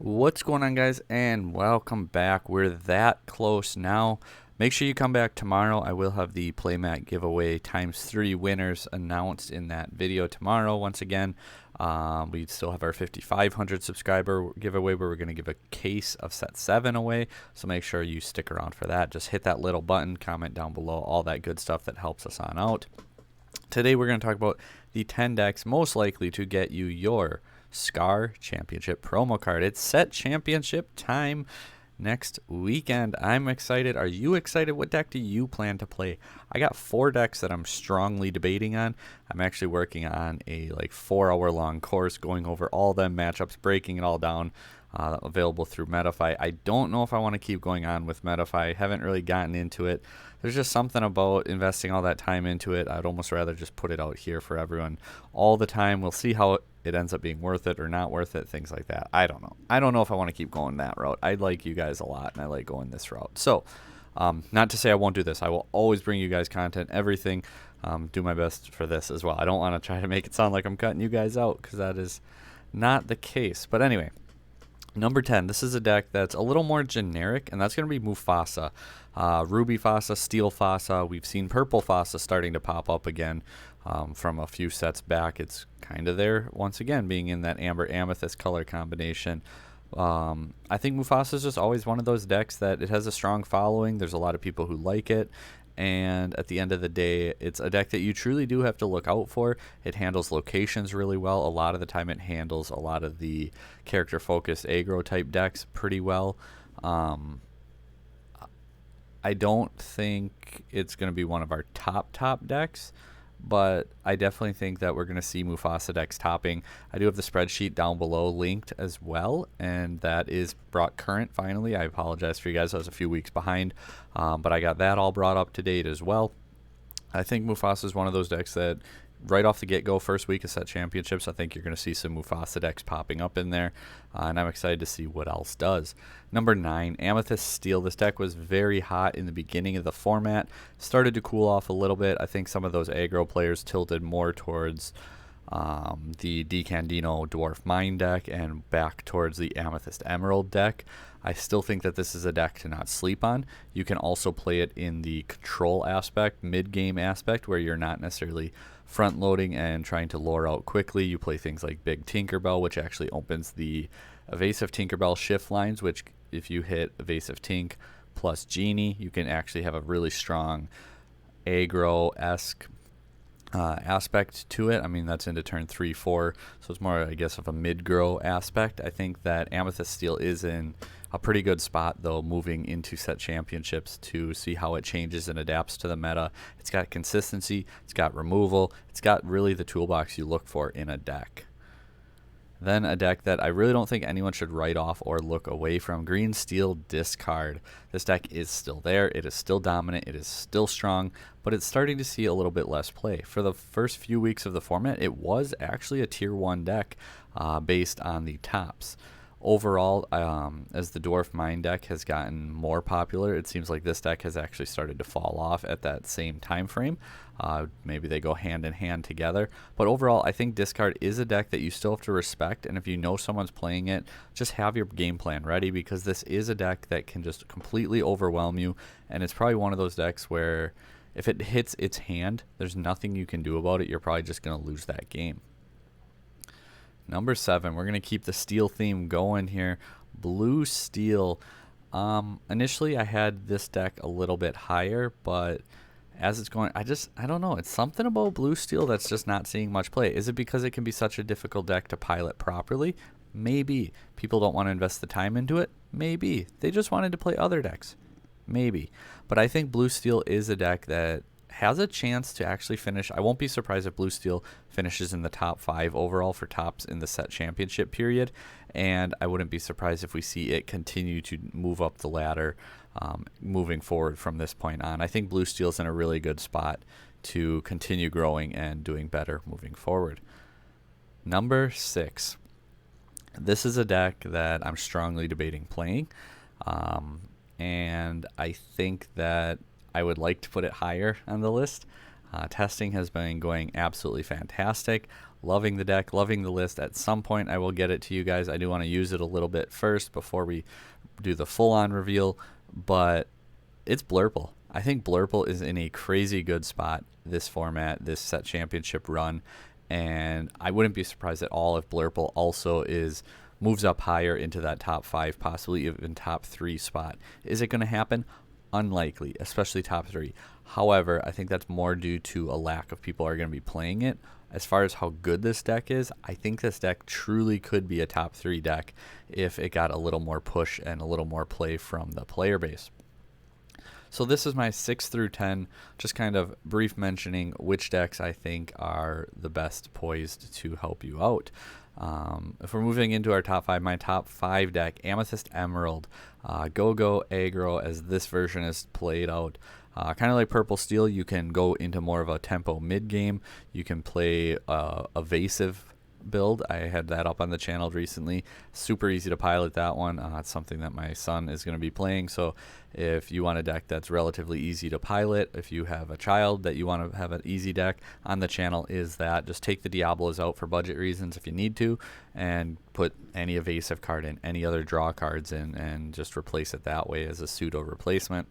What's going on, guys, and welcome back. We're that close now. Make sure you come back tomorrow. I will have the Playmat giveaway ×3 winners announced in that video tomorrow. Once again, we still have our 5,500 subscriber giveaway where we're going to give a case of set 7 away. So make sure you stick around for that. Just hit that little button, comment down below, all that good stuff that helps us on out. Today we're going to talk about the 10 decks most likely to get you your Scar Championship promo card. It's set championship time next weekend. I'm excited. Are you excited? What deck do you plan to play? I got 4 decks that I'm strongly debating on. I'm actually working on a 4-hour long course going over all them matchups, breaking it all down. Available through Metafy. I don't know if I want to keep going on with Metafy. I haven't really gotten into it. There's just something about investing all that time into it. I'd almost rather just put it out here for everyone all the time. We'll see how it ends up being worth it or not worth it, things like that. I don't know. I don't know if I want to keep going that route. I like you guys a lot, and I like going this route. So, not to say I won't do this. I will always bring you guys content, everything. Do my best for this as well. I don't want to try to make it sound like I'm cutting you guys out, because that is not the case. But anyway, number 10, this is a deck that's a little more generic, and that's going to be Mufas. Ruby Fasa, Steel Fasa. We've seen Purple Fasa starting to pop up again from a few sets back. It's kind of there once again, being in that Amber Amethyst color combination. I think Mufasa is just always one of those decks that it has a strong following. There's a lot of people who like it. And at the end of the day, it's a deck that you truly do have to look out for. It handles locations really well. A lot of the time it handles a lot of the character-focused aggro type decks pretty well. I don't think it's going to be one of our top decks, but I definitely think that we're going to see Mufasa decks topping. I do have the spreadsheet down below linked as well, and that is brought current finally. I apologize for you guys. I was a few weeks behind, but I got that all brought up to date as well. I think Mufasa is one of those decks that right off the get-go, first week of set championships, I think you're going to see some Mufasa decks popping up in there, and I'm excited to see what else does. Number 9, Amethyst Steel. This deck was very hot in the beginning of the format, started to cool off a little bit. I think some of those aggro players tilted more towards the Dandino Dwarf Mine deck and back towards the Amethyst Emerald deck. I still think that this is a deck to not sleep on. You can also play it in the control aspect, mid-game aspect, where you're not necessarily front-loading and trying to lure out quickly. You play things like Big Tinkerbell, which actually opens the Evasive Tinkerbell shift lines, which if you hit Evasive Tink plus Genie, you can actually have a really strong aggro-esque aspect to it. I mean, that's into turn 3, 4, so it's more, I guess, of a mid-grow aspect. I think that Amethyst Steel is in a pretty good spot, though, moving into set championships to see how it changes and adapts to the meta. It's got consistency, it's got removal, it's got really the toolbox you look for in a deck. Then a deck that I really don't think anyone should write off or look away from, Green Steel Discard. This deck is still there, it is still dominant, it is still strong, but it's starting to see a little bit less play. For the first few weeks of the format, it was actually a tier 1 deck based on the tops. Overall, as the Dwarf Mine deck has gotten more popular, it seems like this deck has actually started to fall off at that same time frame. Maybe they go hand in hand together. But overall, I think Discard is a deck that you still have to respect, and if you know someone's playing it, just have your game plan ready, because this is a deck that can just completely overwhelm you, and it's probably one of those decks where if it hits its hand, there's nothing you can do about it. You're probably just going to lose that game. Number 7, we're going to keep the steel theme going here. Blue Steel. Initially, I had this deck a little bit higher, but as it's going, I don't know. It's something about Blue Steel that's just not seeing much play. Is it because it can be such a difficult deck to pilot properly? Maybe. People don't want to invest the time into it? Maybe. They just wanted to play other decks? Maybe. But I think Blue Steel is a deck that has a chance to actually finish. I won't be surprised if Blue Steel finishes in the top 5 overall for tops in the set championship period, and I wouldn't be surprised if we see it continue to move up the ladder moving forward from this point on. I think Blue Steel's in a really good spot to continue growing and doing better moving forward. Number 6. This is a deck that I'm strongly debating playing, and I think that I would like to put it higher on the list. Testing has been going absolutely fantastic. Loving the deck, loving the list. At some point I will get it to you guys. I do want to use it a little bit first before we do the full-on reveal, but it's Blurple. I think Blurple is in a crazy good spot this format, this set championship run, and I wouldn't be surprised at all if Blurple also moves up higher into that top 5, possibly even top 3 spot. Is it going to happen? Unlikely, especially top 3. However, I think that's more due to a lack of people are going to be playing it. As far as how good this deck is, I think this deck truly could be a top 3 deck if it got a little more push and a little more play from the player base. So this is my 6 through 10, just kind of brief mentioning which decks I think are the best poised to help you out. If we're moving into our top 5, my top 5 deck, Amethyst Emerald, go aggro as this version is played out. Kind of like Purple Steel, you can go into more of a tempo mid game. You can play evasive build. I had that up on the channel recently. Super easy to pilot that one. It's something that my son is going to be playing, so if you want a deck that's relatively easy to pilot, if you have a child that you want to have an easy deck on the channel, is that just take the Diablos out for budget reasons if you need to, and put any evasive card in, any other draw cards in, and just replace it that way as a pseudo replacement.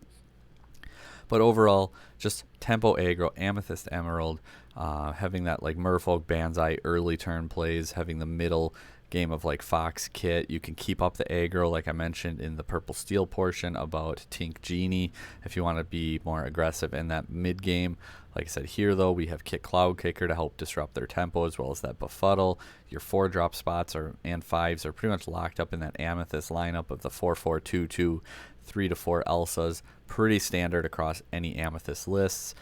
But overall, just tempo aggro, Amethyst Emerald, having that like Merfolk Banzai early turn plays, having the middle game of like Fox Kit. You can keep up the aggro, like I mentioned in the Purple Steel portion about Tink Genie, if you want to be more aggressive in that mid game. Like I said here, though, we have Kit Cloud Kicker to help disrupt their tempo, as well as that Befuddle. Your 4-drop spots and 5s are pretty much locked up in that Amethyst lineup of the 4-4-2-2, 3-4 Elsas. Pretty standard across any Amethyst lists.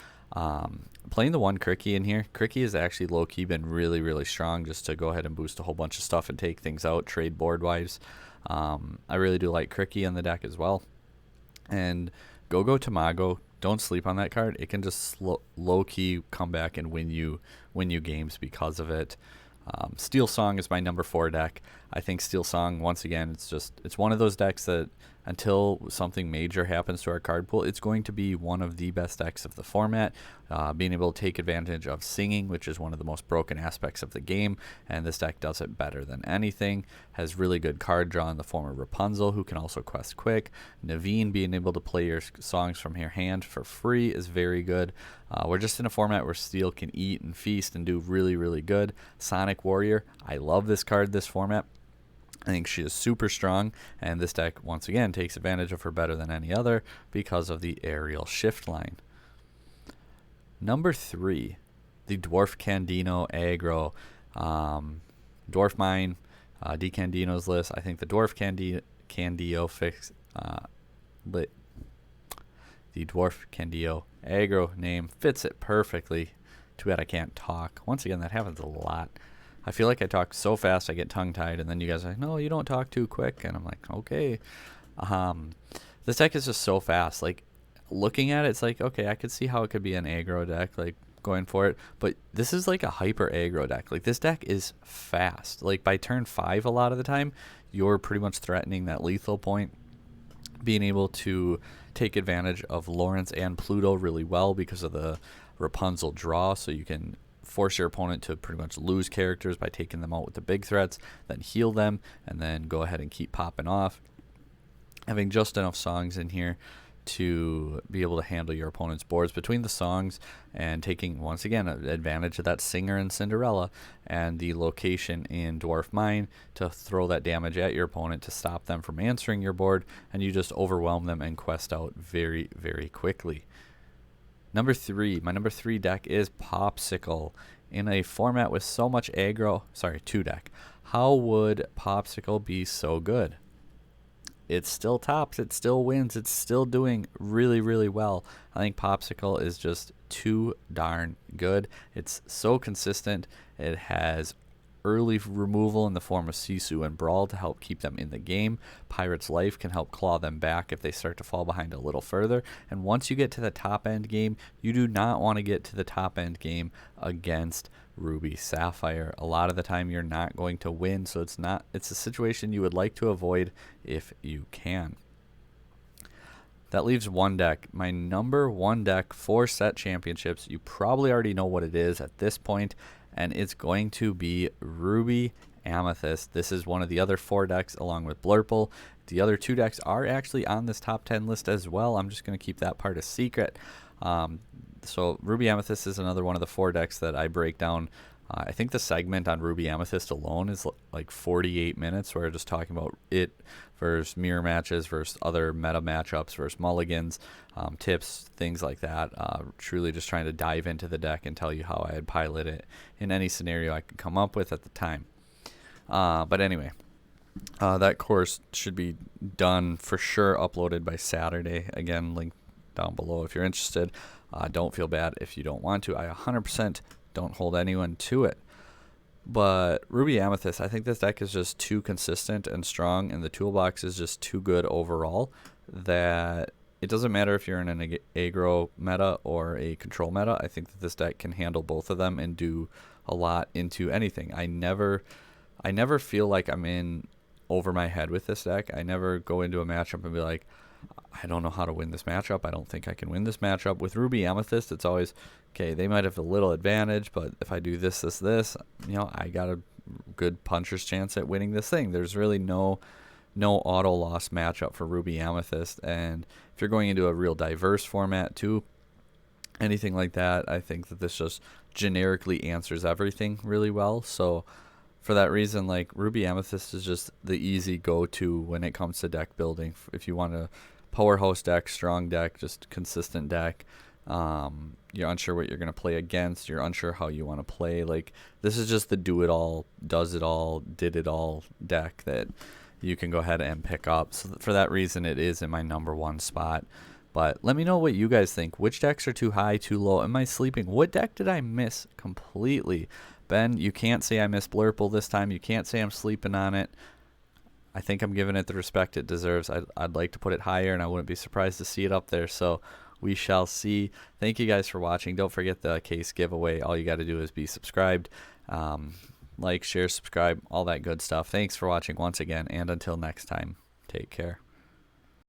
Playing the one Cricky in here, Cricky has actually low-key been really, really strong just to go ahead and boost a whole bunch of stuff and take things out trade board-wise. I really do like Cricky on the deck as well. And Go Tamago, don't sleep on that card. It can just low-key come back and win you games because of it. Steel Song is my number 4 deck. I think Steel Song, once again, it's one of those decks that until something major happens to our card pool, it's going to be one of the best decks of the format. Being able to take advantage of singing, which is one of the most broken aspects of the game, and this deck does it better than anything. Has really good card draw in the form of Rapunzel, who can also quest quick. Naveen, being able to play your songs from your hand for free, is very good. We're just in a format where Steel can eat and feast and do really, really good. Sonic Warrior, I love this card, this format. I think she is super strong, and this deck, once again, takes advantage of her better than any other because of the aerial shift line. Number 3, the Dwarf Candino aggro. Dwarf Mine, DCandino's list. I think the Dwarf Candio fix, the Dwarf Candio aggro name fits it perfectly. Too bad I can't talk. Once again, that happens a lot. I feel like I talk so fast I get tongue-tied, and then you guys are like, no, you don't talk too quick, and I'm like, okay. This deck is just so fast. Like, looking at it, it's like, okay, I could see how it could be an aggro deck, like, going for it, but this is like a hyper aggro deck. Like, this deck is fast. Like, by turn 5 a lot of the time, you're pretty much threatening that lethal point, being able to take advantage of Lawrence and Pluto really well because of the Rapunzel draw, so you can force your opponent to pretty much lose characters by taking them out with the big threats, then heal them, and then go ahead and keep popping off. Having just enough songs in here to be able to handle your opponent's boards between the songs, and taking, once again, advantage of that Singer and Cinderella and the location in Dwarf Mine to throw that damage at your opponent to stop them from answering your board, and you just overwhelm them and quest out very, very quickly. Number 3, my number 3 deck is Popsicle. In a format with so much aggro, 2 deck. How would Popsicle be so good? It still tops, it still wins, it's still doing really, really well. I think Popsicle is just too darn good. It's so consistent. It has early removal in the form of Sisu and Brawl to help keep them in the game. Pirate's Life can help claw them back if they start to fall behind a little further. And once you get to the top end game, you do not want to get to the top end game against Ruby Sapphire. A lot of the time you're not going to win, so it's a situation you would like to avoid if you can. That leaves one deck. My number 1 deck for set championships. You probably already know what it is at this point, and it's going to be Ruby Amethyst. This is one of the other 4 decks along with Bluple. The other 2 decks are actually on this top 10 list as well. I'm just going to keep that part a secret. So Ruby Amethyst is another one of the 4 decks that I break down. I think the segment on Ruby Amethyst alone is like 48 minutes, where we're just talking about it versus mirror matches versus other meta matchups versus mulligans, tips, things like that. Truly just trying to dive into the deck and tell you how I'd pilot it in any scenario I could come up with at the time. But anyway, that course should be done for sure, uploaded by Saturday. Again, link down below if you're interested. Don't feel bad if you don't want to. I 100% don't hold anyone to it. But Ruby Amethyst, I think this deck is just too consistent and strong, and the toolbox is just too good overall, that it doesn't matter if you're in an aggro meta or a control meta. I think that this deck can handle both of them and do a lot into anything. I never feel like I'm in over my head with this deck. I never go into a matchup and be like, I don't know how to win this matchup. I don't think I can win this matchup. With Ruby Amethyst, it's always, okay, they might have a little advantage, but if I do this, I got a good puncher's chance at winning this thing. There's really no auto loss matchup for Ruby Amethyst. And if you're going into a real diverse format too, anything like that, I think that this just generically answers everything really well. So for that reason, like, Ruby Amethyst is just the easy go-to when it comes to deck building. If you want a powerhouse deck, strong deck, just consistent deck, you're unsure what you're going to play against, you're unsure how you want to play, like, this is just the do-it-all, does-it-all, did-it-all deck that you can go ahead and pick up. So for that reason, it is in my #1 spot. But let me know what you guys think. Which decks are too high, too low? Am I sleeping? What deck did I miss completely? Ben, you can't say I missed Bluple this time. You can't say I'm sleeping on it. I think I'm giving it the respect it deserves. I'd like to put it higher, and I wouldn't be surprised to see it up there. So we shall see. Thank you guys for watching. Don't forget the case giveaway. All you got to do is be subscribed. Like, share, subscribe, all that good stuff. Thanks for watching once again, and until next time, take care.